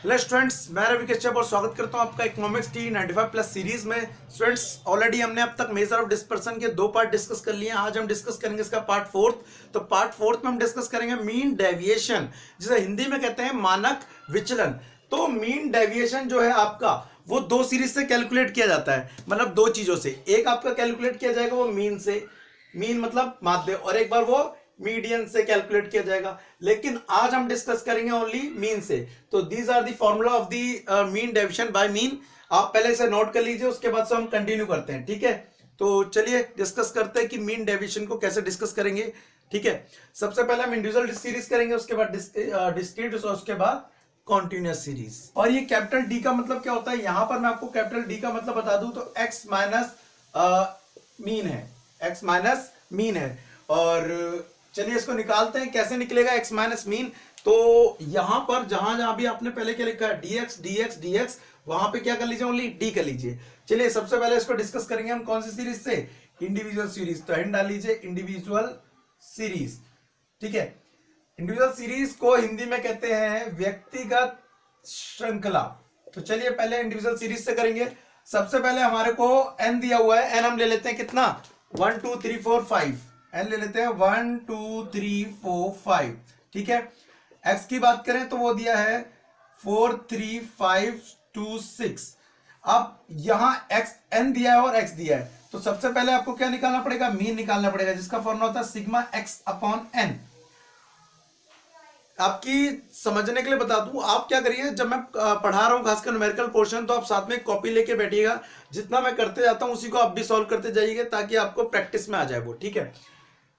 Hello students, मैं रवि कश्यप और स्वागत करता हूं आपका इकोनॉमिक्स टी 95 प्लस सीरीज में। स्टूडेंट्स, ऑलरेडी हमने अब तक मेजर ऑफ डिस्पर्सन के 2 पार्ट डिस्कस कर लिए हैं। आज हम डिस्कस करेंगे इसका पार्ट फोर्थ। तो पार्ट फोर्थ में हम डिस्कस करेंगे मीन डेविएशन, जिसे हिंदी में कहते हैं मानक विचलन। तो मीन डेविएशन जो है आपका, वो 2 सीरीज से कैलकुलेट किया जाता है। मतलब 2 चीजों से, एक आपका कैलकुलेट किया जाएगा वो मीन से, मीन मतलब माध्य, और एक बार वो मीडियन से कैलकुलेट किया जाएगा। लेकिन आज हम डिस्कस करेंगे ओनली मीन से। तो these are the formula of the mean deviation by mean. आप पहले से नोट कर लीजिए, उसके बाद से हम कंटिन्यू करते हैं। ठीक है, तो चलिए डिस्कस करते हैं कि मीन डेविएशन को कैसे डिस्कस करेंगे। ठीक है, सबसे पहले हम इंडिविजुअल सीरीज करेंगे, उसके बाद डिस्क्रीट, उसके बाद कॉन्टिन्यूअस सीरीज। और ये कैपिटल डी का मतलब क्या होता है, यहां पर मैं आपको कैपिटल डी का मतलब बता दूं तो एक्स माइनस मीन है, एक्स माइनस मीन है। और चलिए इसको निकालते हैं, कैसे निकलेगा एक्स माइनस मीन। तो यहां पर जहां जहां भी आपने पहले क्या लिखा है dx dx dx, वहां पे क्या कर लीजिए, ओनली डी कर लीजिए। चलिए सबसे पहले इसको डिस्कस करेंगे हम कौन सी सीरीज से, इंडिविजुअल सीरीज। तो हेड डाल लीजिए इंडिविजुअल सीरीज। ठीक है, इंडिविजुअल सीरीज को हिंदी में कहते हैं व्यक्तिगत श्रृंखला। तो चलिए पहले इंडिविजुअल सीरीज से करेंगे। सबसे पहले हमारे को एन दिया हुआ है, एन हम ले लेते हैं कितना, 1 2 3 4 5, एन ले लेते हैं 1 2 3 4 5। ठीक है, एक्स की बात करें तो वो दिया है 4 3 5 2 6। अब यहां एक्स एन दिया है और एक्स दिया है, तो सबसे पहले आपको क्या निकालना पड़ेगा, मीन निकालना पड़ेगा, जिसका फॉर्मूला होता है सिग्मा एक्स अपॉन एन। आपकी समझने के लिए बता दूं, आप क्या करिए, जब मैं पढ़ा रहा हूं खासकर न्यूमेरिकल पोर्शन, तो आप साथ में कॉपी लेके बैठिएगा। जितना मैं करते जाता हूं उसी को आप भी सॉल्व करते जाइएगा, ताकि आपको प्रैक्टिस में आ जाए वो। ठीक है,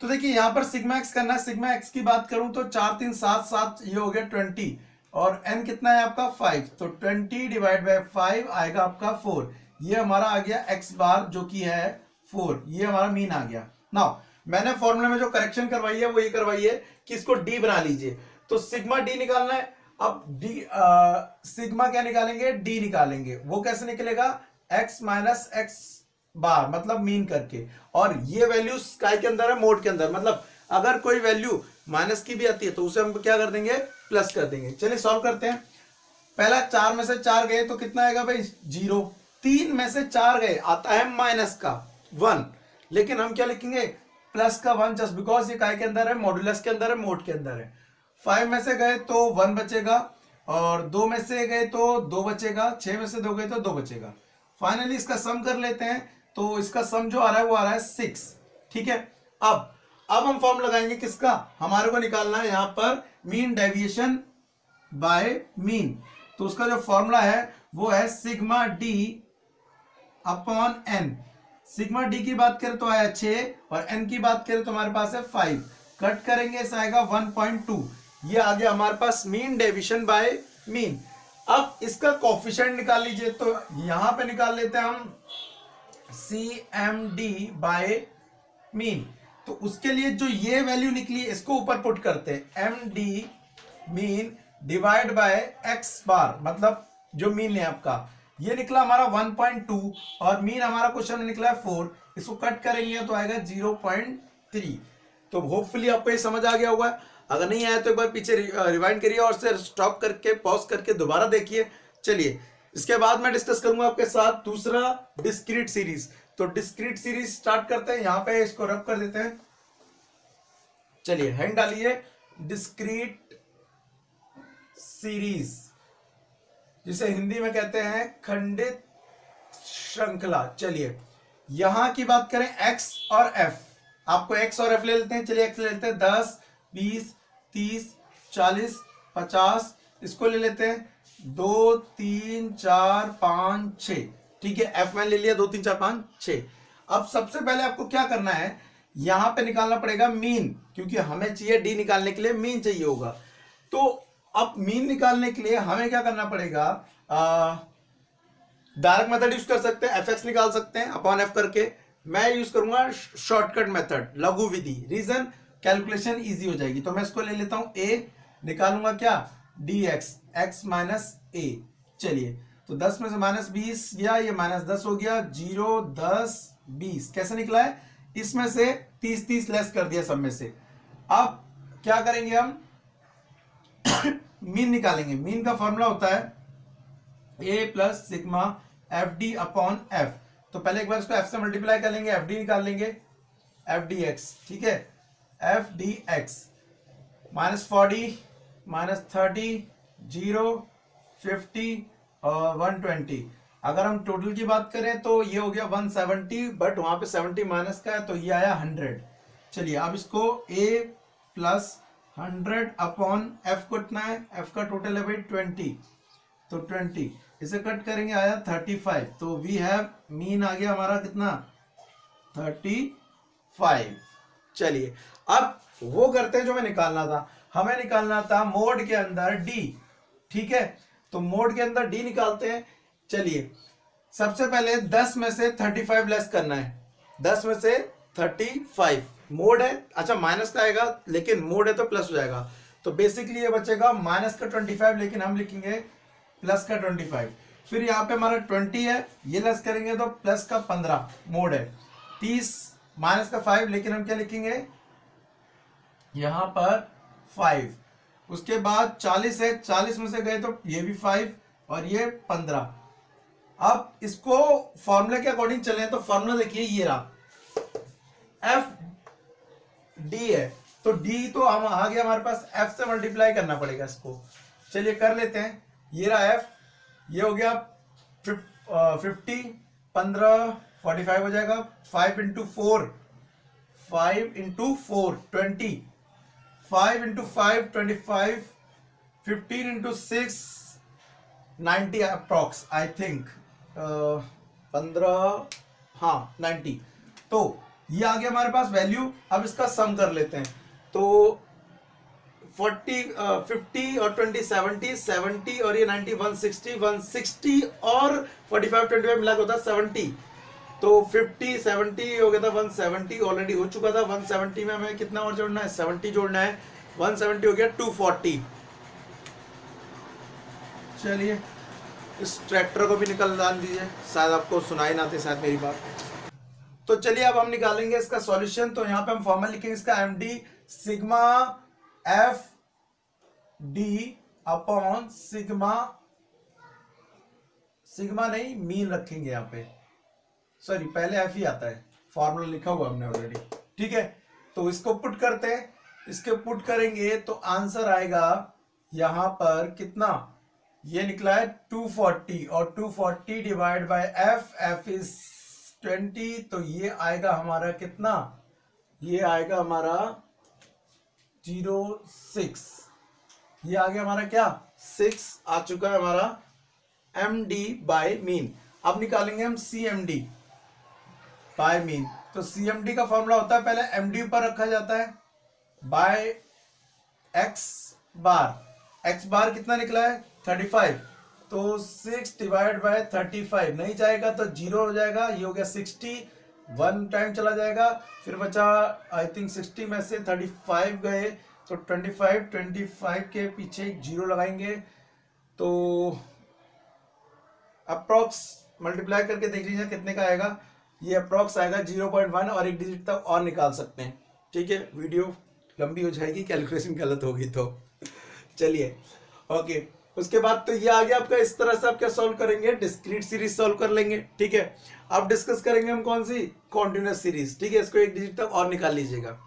तो देखिए यहां पर सिग्मा एक्स करना है। सिग्मा एक्स की बात करूं तो 4 3 7 7, ये हो गया 20, और एन कितना है आपका 5, तो 20 डिवाइड बाय 5 आएगा आपका 4। ये हमारा आ गया एक्स बार जो कि है 4, ये हमारा मीन आ गया। नाउ मैंने फॉर्मूले में जो करेक्शन करवाई है वो ये करवाई है कि इसको डी बना लीजिए। तो सिग्मा डी निकालना है। अब डी सिग्मा क्या निकालेंगे, डी निकालेंगे। वो कैसे निकलेगा, एक्स माइनस एक्स बार, मतलब मीन करके। और ये वैल्यू स्काई के अंदर है, मोड के अंदर, मतलब अगर कोई वैल्यू माइनस की भी आती है तो उसे हम क्या कर देंगे, प्लस कर देंगे। चलिए सॉल्व करते हैं। पहला 4 में से 4 गए तो कितना आएगा भाई, 0। 3 में से 4 गए, आता है माइनस का 1, लेकिन हम क्या लिखेंगे, प्लस का 1, जस्ट बिकॉज ये काय के अंदर है, मॉडुलस के अंदर है, मोड के अंदर है। 5 में से गए तो 1 बचेगा, और 2 में से गए तो 2 बचेगा, 6 में से 2 गए तो 2 बचेगा। फाइनली इसका सम कर लेते हैं, तो इसका सम जो आ रहा है वो आ रहा है 6। ठीक है, अब हम फॉर्म लगाएंगे किसका, हमारे को निकालना है यहां पर मीन डेविएशन बाय मीन। तो उसका जो फॉर्मूला है वो है sigma D upon N. Sigma D की बात करें तो आया 6, और एन की बात करें तो हमारे पास है 5। कट करेंगे, इस आएगा 1.2। ये आ गया हमारे पास मीन डेविएशन बाय मीन। अब इसका कोफिशिएंट निकाल लीजिए, तो यहां पे निकाल लेते हैं हम CMD बाय मीन। तो उसके लिए जो ये वैल्यू निकली इसको ऊपर पुट करते हैं, MD mean divide by x bar, मतलब जो मीन है आपका, ये निकला हमारा 1.2, और मीन हमारा क्वेश्चन में निकला है 4। इसको कट करेंगे तो आएगा 0.3। तो होपफुली आपको ये समझ आ गया होगा। अगर नहीं आया तो एक बार पीछे रिवाइंड करिए, और से स्टॉप करके पॉज करके दोबारा देखिए। चलिए इसके बाद मैं डिस्कस करूंगा आपके साथ दूसरा डिस्क्रीट सीरीज। तो डिस्क्रीट सीरीज स्टार्ट करते हैं, यहां पे इसको रब कर देते हैं। चलिए हैंड डालिए, डिस्क्रीट सीरीज, जिसे हिंदी में कहते हैं खंडित श्रृंखला। चलिए यहां की बात करें x और f, आपको x और f ले लेते हैं। चलिए x ले लेते हैं 10 20 30 40 50, इसको ले लेते हैं 2 3 4 5 6। ठीक है, f मैंने ले लिया 2 3 4 5 6। अब सबसे पहले आपको क्या करना है, यहां पे निकालना पड़ेगा मीन, क्योंकि हमें चाहिए डी निकालने के लिए मीन चाहिए होगा। तो अब मीन निकालने के लिए हमें क्या करना पड़ेगा, डायरेक्ट मेथड यूज कर सकते हैं, fx निकाल सकते हैं अपॉन f करके। मैं यूज करूंगा शॉर्टकट मेथड, लघु विधि। रीजन, कैलकुलेशन इजी हो जाएगी। तो मैं इसको ले लेता हूं a, निकालूंगा क्या, dx, x माइनस a। चलिए तो 10 में से माइनस 20 गया, ये माइनस 10 हो गया, 0 10 20 कैसे निकला है, इसमें से 30 लेस कर दिया सब में से। अब क्या करेंगे हम मीन निकालेंगे। मीन का फॉर्मूला होता है a plus sigma F D upon f. तो पहले एक बार इसको एफ से मल्टीप्लाई कर लेंगे, एफ डी निकाल लेंगे, एफ डी एक्स, ठीक है, एफ डी एक्स -40 -30 0 50 और 120। अगर हम टोटल की बात करें तो ये हो गया 170, बट वहां पे 70 माइनस का है तो ये आया 100। चलिए अब इसको a प्लस 100 अपॉन एफ को कितना है, एफ का टोटल है भाई 20, तो 20 इसे कट करेंगे आया 35। तो वी हैव मीन आ गया हमारा कितना 35। चलिए अब वो करते हैं जो हमें निकालना था। हमें निकालना था मोड के अंदर डी, ठीक है, तो मोड के अंदर डी निकालते हैं। चलिए सबसे पहले 10 में से 35 लेस करना है, 10 में से 35 मोड है, अच्छा माइनस का आएगा लेकिन मोड है तो प्लस हो जाएगा। तो बेसिकली ये बचेगा माइनस का 25, लेकिन हम लिखेंगे प्लस का 25। फिर यहाँ पे हमारा 20 है, ये लेस करेंगे तो प्लस का 15 मोड है। 30 माइनस का 5, लेकिन हम क्या लिखेंगे यहां पर 5। उसके बाद 40 है, 40 में से गए तो ये भी 5 और ये 15। अब इसको फॉर्मूले के अकॉर्डिंग चले तो फॉर्मूला देखिए ये रहा, एफ डी है, तो डी तो हम आ गया हमारे पास, एफ से मल्टीप्लाई करना पड़ेगा इसको। चलिए कर लेते हैं, ये रहा एफ, ये हो गया 50 15 45 हो जाएगा, 5 into 4 5 into 4 20, 5 into 5 25, 15 into 6 90 approx I think 15, हाँ 90। तो ये आ गया हमारे पास वैल्यू। अब इसका सम कर लेते हैं, तो 40 50 और 20 70 70 और ये 90 160 160 और 45 25 मिला के होता है 70। तो 50 70 हो गया था 170 ऑलरेडी हो चुका था। 170 में हमें कितना और जोड़ना है, 70 जोड़ना है, 170 हो गया 240। चलिए इस ट्रैक्टर को भी निकल डाल दीजिए, शायद आपको सुनाई ना दे शायद मेरी बात। तो चलिए अब हम निकालेंगे इसका सॉल्यूशन। तो यहाँ पे हम फॉर्मूला लिखेंगे इसका M D sigma F D upon sigma, sigma नहीं मीन रखेंगे यहाँ पे, सॉरी पहले एफ ही आता है, फॉर्मूला लिखा हुआ हमने ऑलरेडी, ठीक है। तो इसको पुट करते हैं, इसके पुट करेंगे तो आंसर आएगा यहां पर कितना, ये निकला है 240 और 240 divide by F, F is 20, तो ये आएगा हमारा कितना, ये आएगा हमारा 06, ये आ गया हमारा क्या 6 आ चुका है हमारा एम डी बाय मीन। अब निकालेंगे हम C M D by mean. तो सी एम डी का फॉर्मूला होता है पहले एम डी ऊपर रखा जाता है by x bar, X bar कितना निकला है 35, तो 6 डिवाइड बाय 35 नहीं जाएगा तो 0 हो जाएगा, ये हो गया 60, 1 टाइम चला जाएगा, फिर बचा आई थिंक 60 में से 35 गए तो 25 के पीछे एक 0 लगाएंगे, तो अप्रॉक्स मल्टीप्लाई करके देख लीजिए कितने का आएगा, ये अप्रॉक्स आएगा 0.1 और एक डिजिट तक और निकाल सकते हैं, ठीक है। वीडियो लंबी हो जाएगी, कैलकुलेशन गलत होगी तो चलिए ओके। उसके बाद तो ये आ गया आपका, इस तरह से आप क्या सॉल्व करेंगे, डिस्क्रीट सीरीज सॉल्व कर लेंगे, ठीक है। अब डिस्कस करेंगे हम कौन सी, कॉन्टिन्यूअस सीरीज, ठीक है। इसको एक डिजिट तक और निकाल लीजिएगा।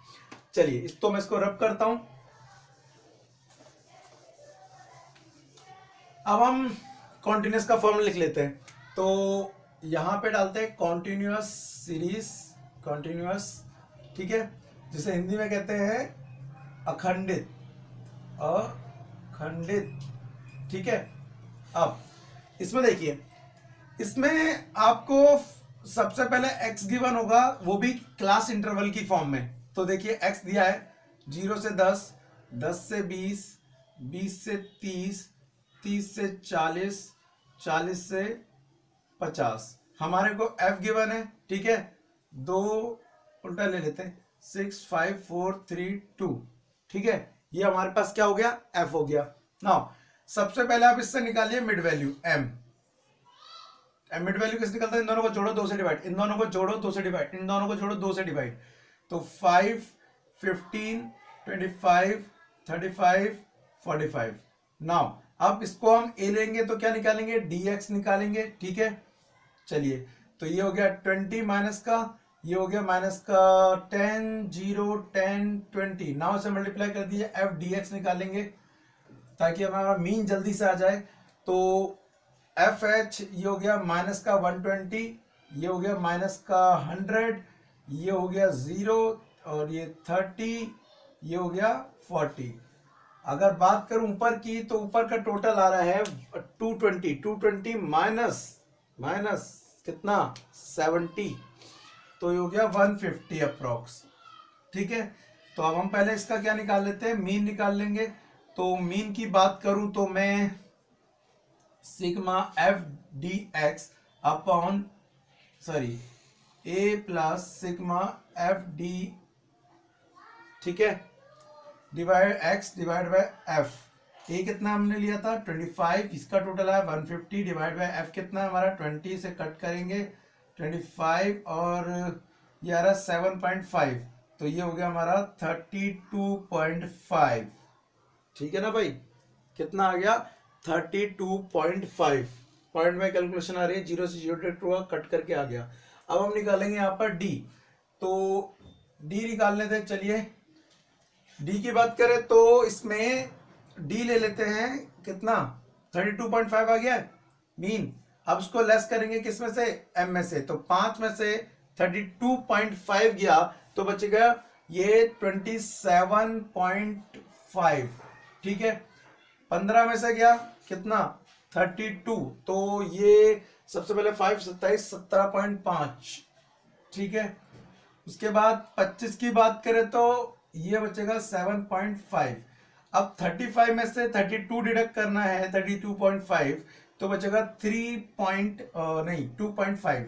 चलिए इस तो मैं इसको रब करता हूं। अब हम कॉन्टिन्यूअस का फॉर्मूला लिख लेते हैं, तो यहां पे डालते हैं कॉन्टिन्यूअस सीरीज, कॉन्टिन्यूअस, ठीक है, जिसे हिंदी में कहते हैं अखंडित, अखंडित, ठीक है। अब इसमें देखिए, इसमें आपको सबसे पहले x गिवन होगा, वो भी क्लास इंटरवल की फॉर्म में। तो देखिए x दिया है 0 से 10, 10 से 20, 20 से 30, 30 से 40, 40 से 50। हमारे को f गिवन है, ठीक है, दो उल्टा ले लेते हैं, 6 5 4 3 2, ठीक है। ये हमारे पास क्या हो गया, f हो गया। नाउ सबसे पहले आप इससे निकालिए mid value m, mid value किस निकलता है, इन दोनों को जोड़ो 2 से डिवाइड, इन दोनों को जोड़ो 2 से डिवाइड, इन दोनों को जोड़ो 2 से डिवाइड, तो 5 15 25 35 45 नाउ अब इसको हम ए लेंगे तो क्या निकालेंगे, dx निकालेंगे, ठीक है। चलिए तो ये हो गया 20 माइनस का, ये हो गया माइनस का 10 0 10 20। नाउ से मल्टीप्लाई कर दिए, एफ डी एक्स निकालेंगे ताकि हमारा मीन जल्दी से आ जाए। तो एफ एच ये हो गया माइनस का 120, ये हो गया माइनस का 100, ये हो गया 0 और ये 30, ये हो गया 40। अगर बात करूं ऊपर की तो ऊपर का टोटल आ रहा है 220 माइनस माइनस कितना 70, तो ये हो गया 150 अप्रोक्स, ठीक है। तो अब हम पहले इसका क्या निकाल लेते हैं, मीन निकाल लेंगे। तो मीन की बात करूं तो मैं sigma F D X upon sorry A plus sigma F D, ठीक है, divide X divide by F. A कितना हमने लिया था 25, इसका टोटल है 150 डिवाइड बाय एफ कितना है हमारा 20 से कट करेंगे 25 और ये आ रहा 7.5, तो ये हो गया हमारा 32.5, ठीक है ना भाई। कितना आ गया 32.5, पॉइंट में कैलकुलेशन आ रही है, 0 से 0 डायरेक्ट हुआ, कट करके आ गया। अब हम निकालेंगे यहाँ पर डी, तो डी निकाल लेते हैं। चलिए डी की बात करें तो इसमें डी ले लेते हैं, कितना 32.5 आ गया मीन। अब उसको लेस करेंगे किसमें से, एम में से, तो 5 में से 32.5 गया तो बचेगा ये 27.5, ठीक है। 15 में से गया कितना 32, तो ये सबसे पहले 5 27 17.5, ठीक है। उसके बाद 25 की बात करें तो ये बचेगा 7.5। अब 35 में से 32 डिडक्ट करना है 32.5, तो बचेगा 2.5,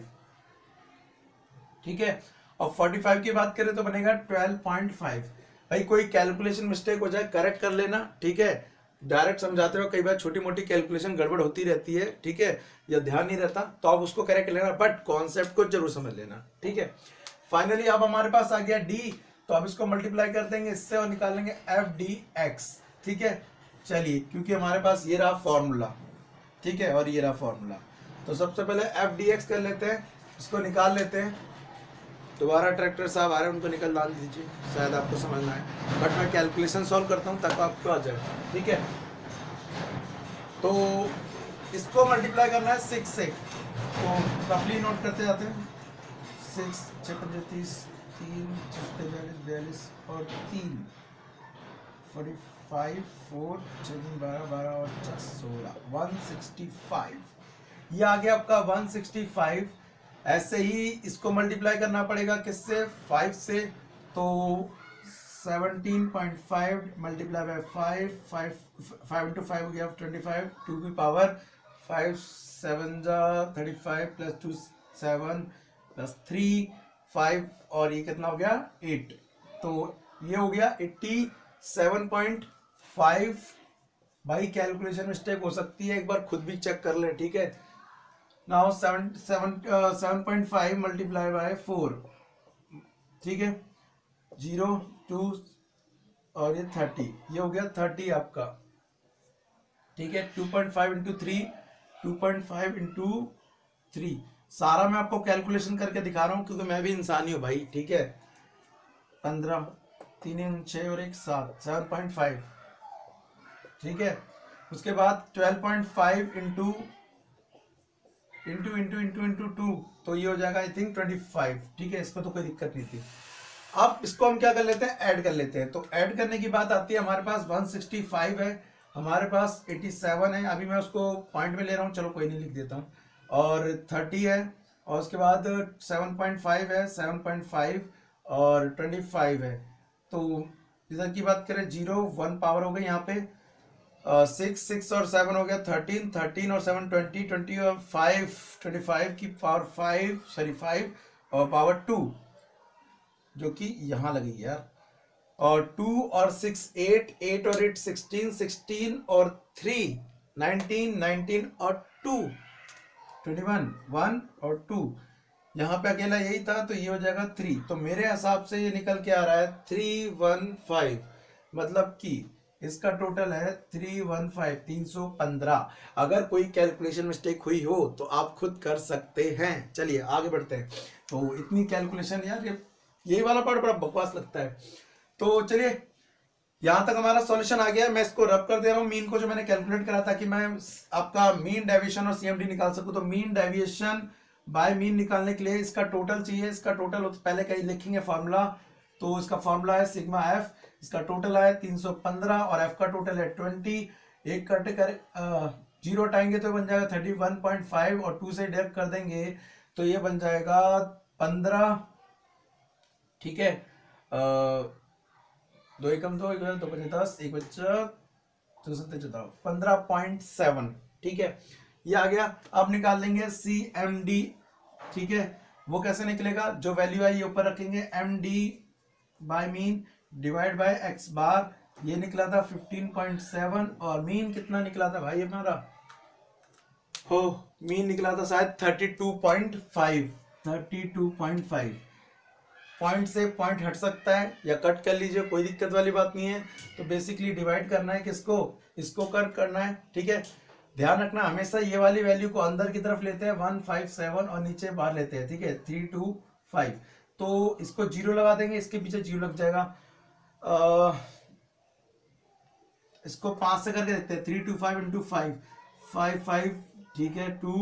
ठीक है। और 45 की बात करें तो बनेगा 12.5। भाई कोई कैलकुलेशन मिस्टेक हो जाए करेक्ट कर लेना, ठीक है। डायरेक्ट समझाते हो कई बार छोटी मोटी कैलकुलेशन गड़बड़ होती रहती है, ठीक है, या ध्यान नहीं रहता तो आप उसको करेक्ट लेना, बट कॉन्सेप्ट को जरूर समझ लेना, ठीक है। फाइनली अब हमारे पास आ गया डी, तो अब इसको मल्टीप्लाई कर देंगे इससे और निकालेंगे एफ डी एक्स, ठीक है। चलिए क्योंकि हमारे पास ये रहा फॉर्मूला, ठीक है, और ये रहा फॉर्मूला, तो सबसे पहले एफ डी एक्स कर लेते हैं, इसको निकाल लेते हैं। दोबारा ट्रैक्टर साहब आ रहे हैं, उनको निकल डाल दीजिए, शायद आपको समझना है, बट मैं कैलकुलेशन सॉल्व करता हूँ ताकि आपको आ जाए, ठीक है। तो इसको मल्टीप्लाई करना है 6 से, तो रफली नोट करते जाते हैं, 6 6 35 3 42 और 3 45 4 6 12 12 और 16 165, ये आ गया आपका 165। ऐसे ही इसको मल्टीप्लाई करना पड़ेगा किससे 5 से, तो 17.5 मल्टीप्लाई बाय 5 into 5 हो गया 25, 2 की पावर 5 7 35 प्लस 2 7 प्लस 3 5 और ये कितना हो गया 8, तो ये हो गया 87.5। भाई कैलकुलेशन मिस्टेक हो सकती है, एक बार खुद भी चेक कर ले, ठीक है। नाउ 7.5 मल्टीप्लाई बाय 4, ठीक है, 0 2 और ये 30, ये हो गया 30 आपका, ठीक है। 2.5 into 3 2.5 into 3, सारा मैं आपको कैलकुलेशन करके दिखा रहा हूँ क्योंकि मैं भी इंसान ही हूँ भाई, ठीक है। 15 3 6 और 1 7 7.5, ठीक है। उसके बाद 12.5 into 2, तो ये हो जाएगा आई थिंक 25, ठीक है, इसको तो कोई दिक्कत नहीं थी। अब इसको हम क्या कर लेते हैं, ऐड कर लेते हैं। तो ऐड करने की बात आती है, हमारे पास 165 है, हमारे पास 87 है, अभी मैं उसको पॉइंट में ले रहा हूँ, चलो कोई नहीं लिख देता हूँ, और 30 है, और उसके बाद 7.5 है 7.5 और 25 है। तो इधर की बात करें 0 1 पावर हो गई यहाँ पे, 6 और 7 हो गया 13 और 7 20 और 5 25 की पावर 5 और पावर 2 जो कि यहाँ लगी यार, और 2 और 6 8 और 8 16 और 3 19 और 2 21 1 और 2, यहाँ पे अकेला यही था तो ये हो जाएगा 3। तो मेरे हिसाब से ये निकल के आ रहा है 315, मतलब कि इसका टोटल है 315। अगर कोई कैलकुलेशन मिस्टेक हुई हो तो आप खुद कर सकते हैं। चलिए आगे बढ़ते हैं। तो इतनी कैलकुलेशन यार, यही वाला पार्ट बड़ा बकवास लगता है। तो चलिए यहां तक हमारा सॉल्यूशन आ गया। मैं इसको रब कर दे रहा हूं मीन को, जो मैंने कैलकुलेट करा था कि मैं आपका मीन डेविएशन और सीएमडी निकाल सकूं। तो मीन डेविएशन बाय मीन निकालने के लिए इसका टोटल चाहिए। इसका टोटल पहले कहीं लिखेंगे फार्मूला। तो इसका फार्मूला है सिग्मा एफ। इसका टोटल है 315 और एफ का टोटल है 20। एक कट कर जीरो हटाएंगे तो बन जाएगा 31.5 और 2 से डिडक्ट कर देंगे तो ये बन जाएगा 15। ठीक है, 2 एकम 2 2 बचे 10 1 बच्चा 15.7। ठीक है, ये आ गया। अब निकाल लेंगे सी एम डी। ठीक है, वो कैसे निकलेगा, जो वैल्यू है ये ऊपर रखेंगे, M D by mean divide by x bar. ये निकला था 15.7 और मीन कितना निकला था भाई हमारा, हो मीन निकला था शायद 32.5। 32.5। पॉइंट से पॉइंट हट सकता है या कट कर लीजिए, कोई दिक्कत वाली बात नहीं है। तो बेसिकली डिवाइड करना है किसको, इसको कर करना है। ठीक है, ध्यान रखना हमेशा ये वाली वैल्यू को अंदर की तरफ लेते हैं 157 और नीचे बाहर लेते हैं। ठीक है, 325। तो इसको जीरो लगा देंगे, इसके पीछे जीरो लग जाएगा। इसको 5 से करके देखते हैं, 325 इंटू 5 5 ठीक है 2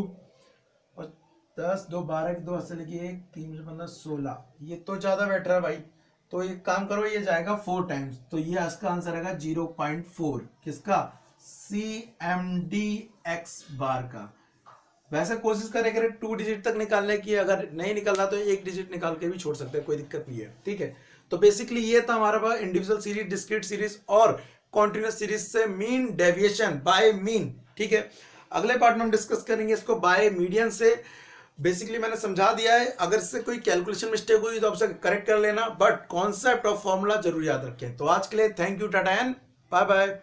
और 10 2 12 2 अस्सी लिखिए 3 15 16। ये तो ज्यादा बेटर है भाई। तो एक काम करो, ये जाएगा 4 टाइम्स। तो ये इसका आंसर आएगा 0.4 किसका, सी एम डी एक्स बार का। वैसे कोशिश करें 2 डिजिट तक निकालने की, अगर नहीं निकलना तो 1 डिजिट निकाल के भी छोड़ सकते हैं, कोई दिक्कत नहीं है। ठीक है, तो बेसिकली ये था हमारा पास इंडिविजुअल सीरीज, डिस्क्रीट सीरीज और कॉन्टिन्यूस सीरीज से मीन डेविएशन बाय मीन। ठीक है, अगले पार्ट में हम डिस्कस करेंगे इसको बाय मीडियन से। बेसिकली मैंने समझा दिया है, अगर इससे कोई कैलकुलेशन मिस्टेक हुई तो आपसे करेक्ट कर लेना, बट कॉन्सेप्ट ऑफ फॉर्मूला जरूर याद रखें। तो आज के लिए thank you, tata and bye bye.